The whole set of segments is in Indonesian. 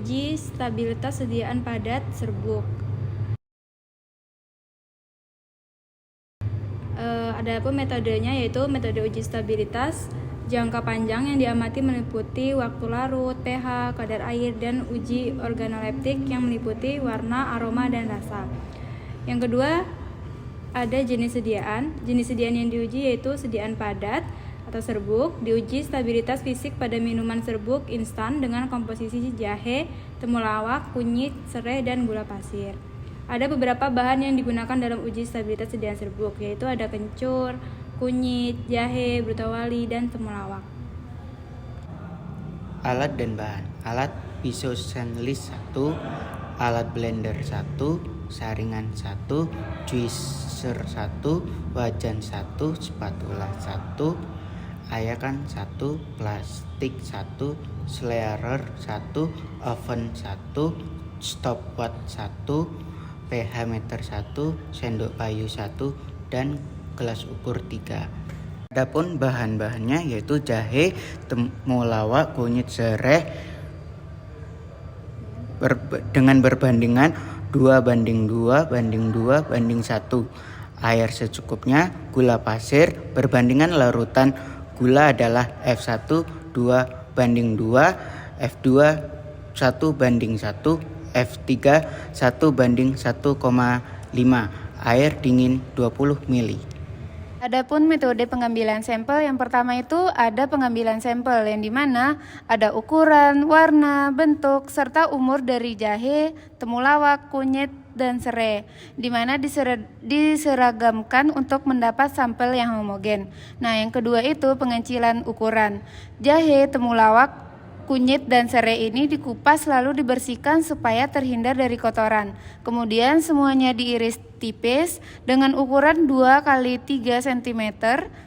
uji stabilitas sediaan padat serbuk. Adapun metodenya yaitu metode uji stabilitas jangka panjang yang diamati meliputi waktu larut, pH, kadar air, dan uji organoleptik yang meliputi warna, aroma, dan rasa. Yang kedua, ada jenis sediaan. Jenis sediaan yang diuji yaitu sediaan padat atau serbuk. Diuji stabilitas fisik pada minuman serbuk instan dengan komposisi jahe, temulawak, kunyit, serai, dan gula pasir. Ada beberapa bahan yang digunakan dalam uji stabilitas sediaan serbuk, yaitu ada kencur, kunyit, jahe, brutawali, dan temulawak. Alat dan bahan. Alat pisau stainless 1, alat blender 1, saringan 1, juicer 1, wajan 1, spatula 1, ayakan 1, plastik 1, slayer 1, oven 1, stopwatch 1, pH meter 1, sendok kayu 1, dan gelas ukur 3. Adapun bahan-bahannya yaitu jahe, temulawak, kunyit, serai dengan berbandingan 2:2:2:1. Air secukupnya, gula pasir berbandingan larutan gula adalah F1 2:2, F2 1:1, F3 1:1,5, air dingin 20 ml. Adapun metode pengambilan sampel, yang pertama itu ada pengambilan sampel yang dimana ada ukuran, warna, bentuk, serta umur dari jahe, temulawak, kunyit, dan serai, dimana diseragamkan untuk mendapat sampel yang homogen. Nah, yang kedua itu pengecilan ukuran. Jahe, temulawak, kunyit, dan serai ini dikupas lalu dibersihkan supaya terhindar dari kotoran. Kemudian semuanya diiris tipis dengan ukuran 2x3 cm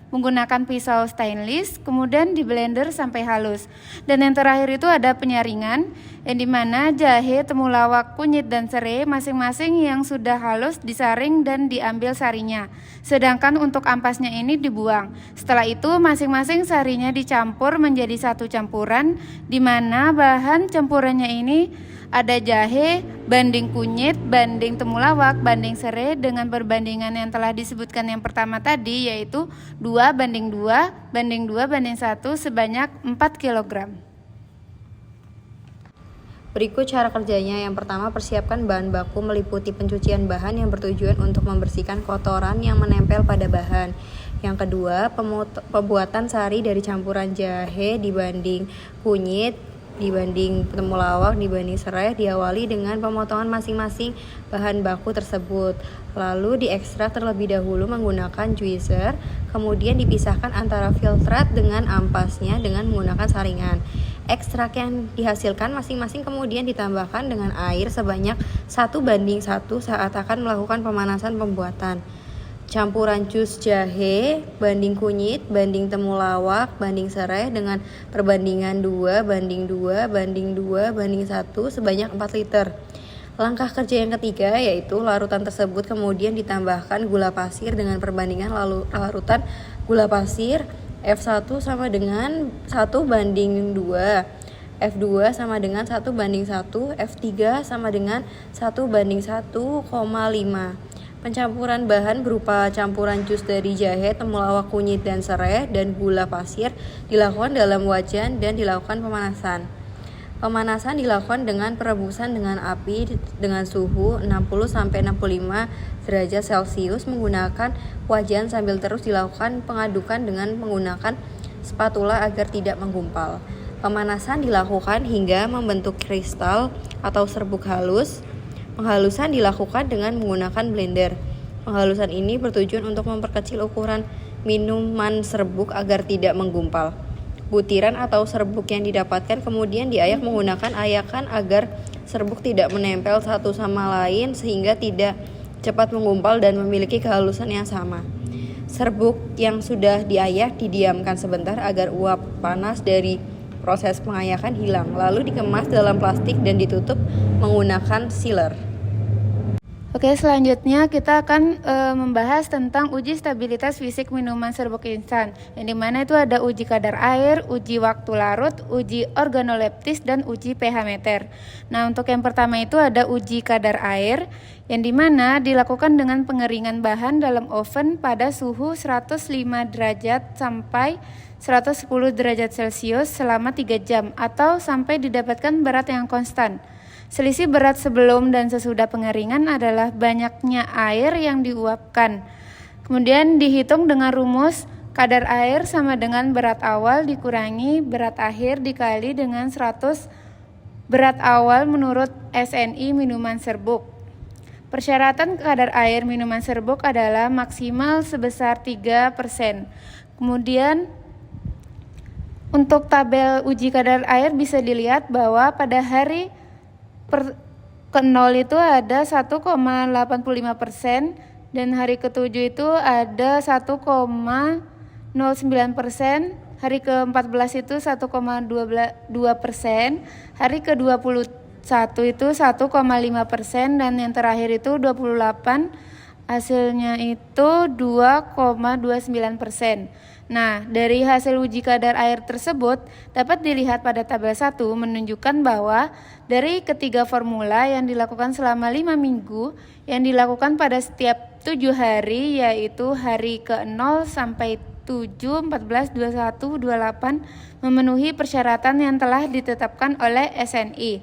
menggunakan pisau stainless, kemudian di blender sampai halus. Dan yang terakhir itu ada penyaringan, yang dimana jahe, temulawak, kunyit, dan serai masing-masing yang sudah halus disaring dan diambil sarinya. Sedangkan untuk ampasnya ini dibuang. Setelah itu masing-masing sarinya dicampur menjadi satu campuran, di mana bahan campurannya ini ada jahe banding kunyit, banding temulawak, banding serai dengan perbandingan yang telah disebutkan yang pertama tadi, yaitu 2:2:1 sebanyak 4 kg. Berikut cara kerjanya. Yang pertama, persiapkan bahan baku meliputi pencucian bahan yang bertujuan untuk membersihkan kotoran yang menempel pada bahan. Yang kedua, pembuatan sari dari campuran jahe dibanding kunyit, dibanding temulawak, dibanding serai, diawali dengan pemotongan masing-masing bahan baku tersebut. Lalu diekstrak terlebih dahulu menggunakan juicer, kemudian dipisahkan antara filtrat dengan ampasnya dengan menggunakan saringan. Ekstrak yang dihasilkan masing-masing kemudian ditambahkan dengan air sebanyak 1:1 saat akan melakukan pemanasan pembuatan. Campuran jus jahe banding kunyit banding temulawak banding serai dengan perbandingan 2:2:2:1 sebanyak 4 liter. Langkah kerja yang ketiga yaitu larutan tersebut kemudian ditambahkan gula pasir dengan perbandingan larutan gula pasir F1 sama dengan 1:2, F2 sama dengan 1:1, F3 sama dengan 1:1,5. Pencampuran bahan berupa campuran jus dari jahe, temulawak, kunyit, dan serai, dan gula pasir dilakukan dalam wajan dan dilakukan pemanasan. Pemanasan dilakukan dengan perebusan dengan api dengan suhu 60-65 derajat Celcius menggunakan wajan sambil terus dilakukan pengadukan dengan menggunakan spatula agar tidak menggumpal. Pemanasan dilakukan hingga membentuk kristal atau serbuk halus. Penghalusan dilakukan dengan menggunakan blender. Penghalusan ini bertujuan untuk memperkecil ukuran minuman serbuk agar tidak menggumpal. Butiran atau serbuk yang didapatkan kemudian diayak menggunakan ayakan agar serbuk tidak menempel satu sama lain sehingga tidak cepat menggumpal dan memiliki kehalusan yang sama. Serbuk yang sudah diayak didiamkan sebentar agar uap panas dari proses pengayakan hilang, lalu dikemas dalam plastik dan ditutup menggunakan sealer. Oke, selanjutnya kita akan membahas tentang uji stabilitas fisik minuman serbuk instan, yang dimana itu ada uji kadar air, uji waktu larut, uji organoleptis, dan uji pH meter. Nah, untuk yang pertama itu ada uji kadar air, yang dimana dilakukan dengan pengeringan bahan dalam oven pada suhu 105 derajat sampai 110 derajat Celcius selama 3 jam atau sampai didapatkan berat yang konstan. Selisih berat sebelum dan sesudah pengeringan adalah banyaknya air yang diuapkan. Kemudian dihitung dengan rumus kadar air sama dengan berat awal dikurangi berat akhir dikali dengan 100 berat awal menurut SNI minuman serbuk. Persyaratan kadar air minuman serbuk adalah maksimal sebesar 3%. Kemudian untuk tabel uji kadar air bisa dilihat bahwa pada hari ke-0 itu ada 1,85% dan hari ke-7 itu ada 1,09%, hari ke-14 itu 1,22%, hari ke-21 itu 1,5% dan yang terakhir itu 28, hasilnya itu 2,29%. Nah, dari hasil uji kadar air tersebut dapat dilihat pada tabel 1 menunjukkan bahwa dari ketiga formula yang dilakukan selama 5 minggu yang dilakukan pada setiap 7 hari, yaitu hari ke-0 sampai 7, 14, 21, 28 memenuhi persyaratan yang telah ditetapkan oleh SNI,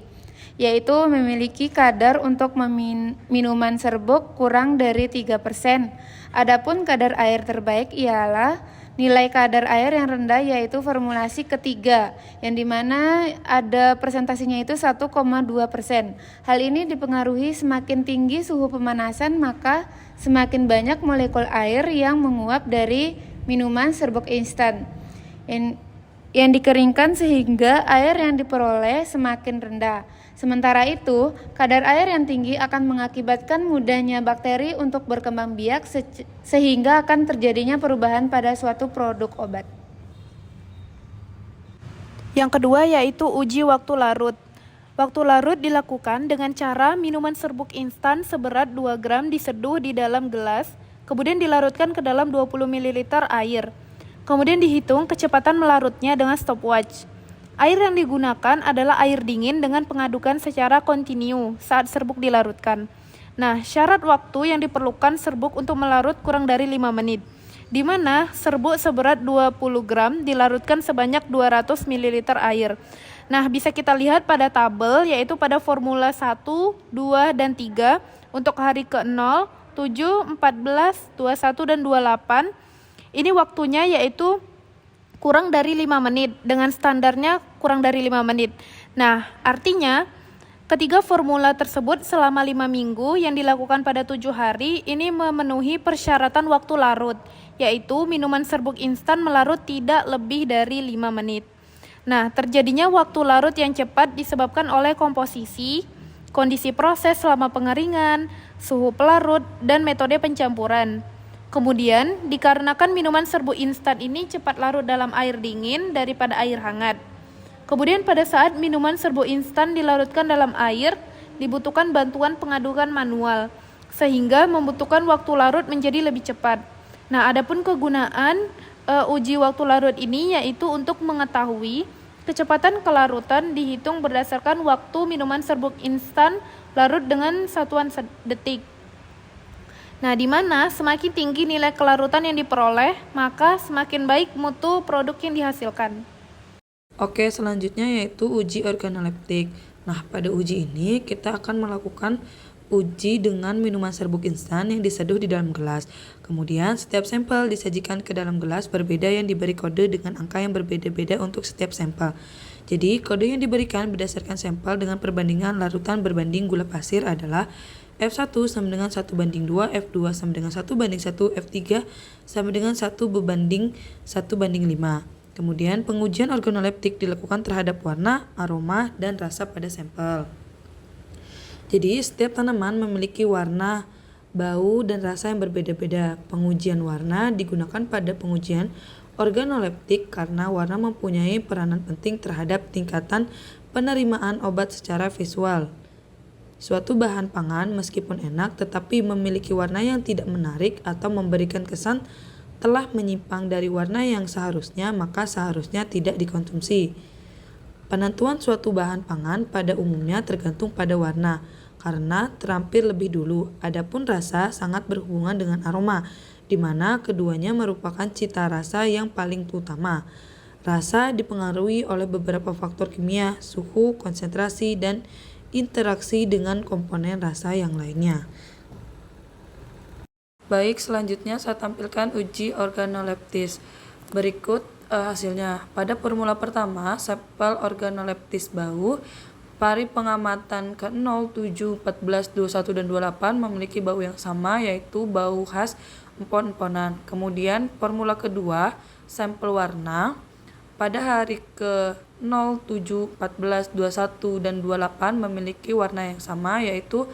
yaitu memiliki kadar untuk minuman serbuk kurang dari 3%. Adapun kadar air terbaik ialah nilai kadar air yang rendah, yaitu formulasi ketiga, yang dimana ada presentasinya itu 1,2%. Hal ini dipengaruhi semakin tinggi suhu pemanasan, maka semakin banyak molekul air yang menguap dari minuman serbuk instan yang dikeringkan sehingga air yang diperoleh semakin rendah. Sementara itu, kadar air yang tinggi akan mengakibatkan mudahnya bakteri untuk berkembang biak sehingga akan terjadinya perubahan pada suatu produk obat. Yang kedua yaitu uji waktu larut. Waktu larut dilakukan dengan cara minuman serbuk instan seberat 2 gram diseduh di dalam gelas, kemudian dilarutkan ke dalam 20 ml air. Kemudian dihitung kecepatan melarutnya dengan stopwatch. Air yang digunakan adalah air dingin dengan pengadukan secara kontinu saat serbuk dilarutkan. Nah, syarat waktu yang diperlukan serbuk untuk melarut kurang dari 5 menit, di mana serbuk seberat 20 gram dilarutkan sebanyak 200 ml air. Nah, bisa kita lihat pada tabel, yaitu pada formula 1, 2, dan 3 untuk hari ke-0, 7, 14, 21, dan 28. Ini waktunya yaitu kurang dari 5 menit, dengan standarnya kurang dari 5 menit. Nah, artinya ketiga formula tersebut selama 5 minggu yang dilakukan pada 7 hari ini memenuhi persyaratan waktu larut, yaitu minuman serbuk instan melarut tidak lebih dari 5 menit. Nah, terjadinya waktu larut yang cepat disebabkan oleh komposisi, kondisi proses selama pengeringan, suhu pelarut, dan metode pencampuran. Kemudian, dikarenakan minuman serbuk instan ini cepat larut dalam air dingin daripada air hangat. Kemudian pada saat minuman serbuk instan dilarutkan dalam air, dibutuhkan bantuan pengadukan manual, sehingga membutuhkan waktu larut menjadi lebih cepat. Nah, adapun kegunaan uji waktu larut ini yaitu untuk mengetahui kecepatan kelarutan dihitung berdasarkan waktu minuman serbuk instan larut dengan satuan detik. Nah, di mana semakin tinggi nilai kelarutan yang diperoleh, maka semakin baik mutu produk yang dihasilkan. Oke, selanjutnya yaitu uji organoleptik. Nah, pada uji ini kita akan melakukan uji dengan minuman serbuk instan yang diseduh di dalam gelas. Kemudian setiap sampel disajikan ke dalam gelas berbeda yang diberi kode dengan angka yang berbeda-beda untuk setiap sampel. Jadi, kode yang diberikan berdasarkan sampel dengan perbandingan larutan berbanding gula pasir adalah F1 sama dengan 1:2, F2 sama dengan 1:1, F3 sama dengan 1:1:5. Kemudian pengujian organoleptik dilakukan terhadap warna, aroma, dan rasa pada sampel. Jadi setiap tanaman memiliki warna, bau, dan rasa yang berbeda-beda. Pengujian warna digunakan pada pengujian organoleptik karena warna mempunyai peranan penting terhadap tingkatan penerimaan obat secara visual. Suatu bahan pangan meskipun enak tetapi memiliki warna yang tidak menarik atau memberikan kesan telah menyimpang dari warna yang seharusnya, maka seharusnya tidak dikonsumsi. Penentuan suatu bahan pangan pada umumnya tergantung pada warna, karena terampil lebih dulu. Adapun rasa sangat berhubungan dengan aroma, di mana keduanya merupakan cita rasa yang paling utama. Rasa dipengaruhi oleh beberapa faktor kimia, suhu, konsentrasi, dan interaksi dengan komponen rasa yang lainnya. Baik, selanjutnya saya tampilkan uji organoleptis. Berikut hasilnya. Pada formula pertama, sampel organoleptis bau, pari pengamatan ke-0, 7, 14, 21, dan 28 memiliki bau yang sama, yaitu bau khas empon-emponan. Kemudian formula kedua, sampel warna, pada hari ke-0, 7, 14, 21, dan 28 memiliki warna yang sama, yaitu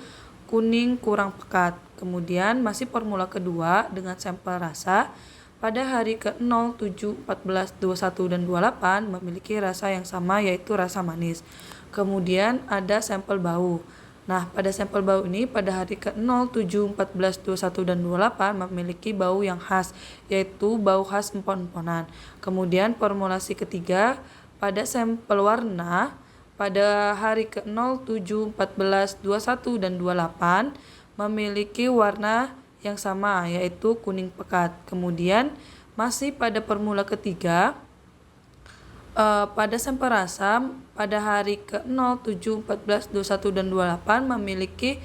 kuning kurang pekat. Kemudian masih formula kedua dengan sampel rasa, pada hari ke-0, 7, 14, 21, dan 28 memiliki rasa yang sama, yaitu rasa manis. Kemudian ada sampel bau. Nah, pada sampel bau ini pada hari ke-0, 7, 14, 21, dan 28 memiliki bau yang khas, yaitu bau khas empon-emponan. Kemudian formulasi ketiga, pada sampel warna, pada hari ke-0, 7, 14, 21, dan 28 memiliki warna yang sama, yaitu kuning pekat. Kemudian masih pada formula ketiga, pada sampel rasa pada hari ke-0, 7, 14, 21, dan 28 memiliki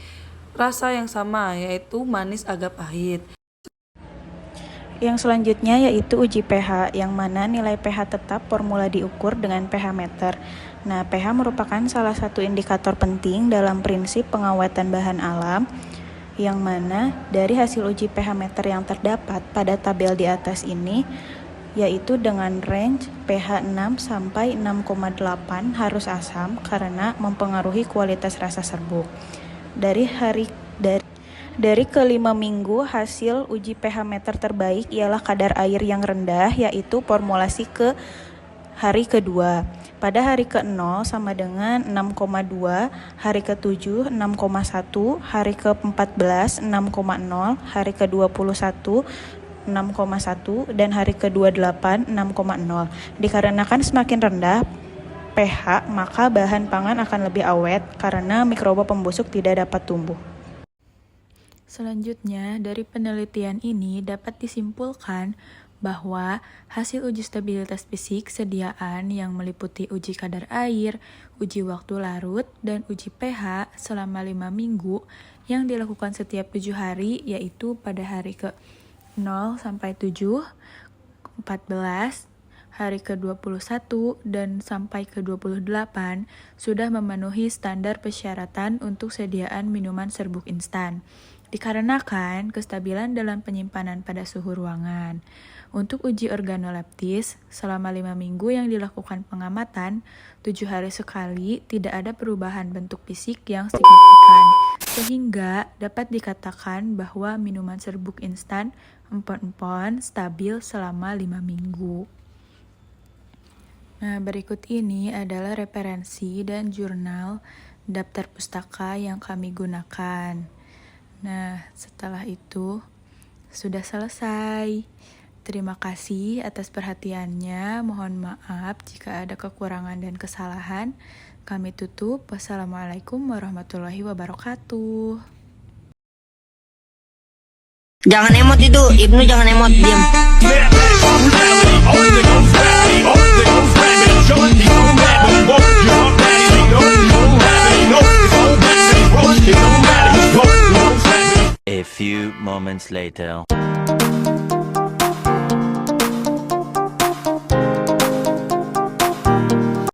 rasa yang sama, yaitu manis agak pahit. Yang selanjutnya yaitu uji pH, yang mana nilai pH tetap formula diukur dengan pH meter. Nah, pH merupakan salah satu indikator penting dalam prinsip pengawatan bahan alam, yang mana dari hasil uji pH meter yang terdapat pada tabel di atas ini, yaitu dengan range pH 6 sampai 6,8 harus asam karena mempengaruhi kualitas rasa serbuk. Dari kelima minggu, hasil uji pH meter terbaik ialah kadar air yang rendah, yaitu formulasi ke hari kedua. Pada hari ke-0 sama dengan 6,2, hari ke-7 6,1, hari ke-14 6,0, hari ke-21 6,1, dan hari ke-28 6,0. Dikarenakan semakin rendah pH, maka bahan pangan akan lebih awet karena mikroba pembusuk tidak dapat tumbuh. Selanjutnya, dari penelitian ini dapat disimpulkan bahwa hasil uji stabilitas fisik sediaan yang meliputi uji kadar air, uji waktu larut, dan uji pH selama 5 minggu yang dilakukan setiap 7 hari, yaitu pada hari ke-0 sampai 7, 14, hari ke-21, dan sampai ke-28 sudah memenuhi standar persyaratan untuk sediaan minuman serbuk instan, dikarenakan kestabilan dalam penyimpanan pada suhu ruangan. Untuk uji organoleptis, selama 5 minggu yang dilakukan pengamatan, 7 hari sekali tidak ada perubahan bentuk fisik yang signifikan, sehingga dapat dikatakan bahwa minuman serbuk instan empon-empon stabil selama 5 minggu. Nah, berikut ini adalah referensi dan jurnal daftar pustaka yang kami gunakan. Nah, setelah itu sudah selesai. Terima kasih atas perhatiannya. Mohon maaf jika ada kekurangan dan kesalahan. Kami tutup. Wassalamualaikum warahmatullahi wabarakatuh. Jangan emot itu, Ibnu jangan emot, diam. A few moments later.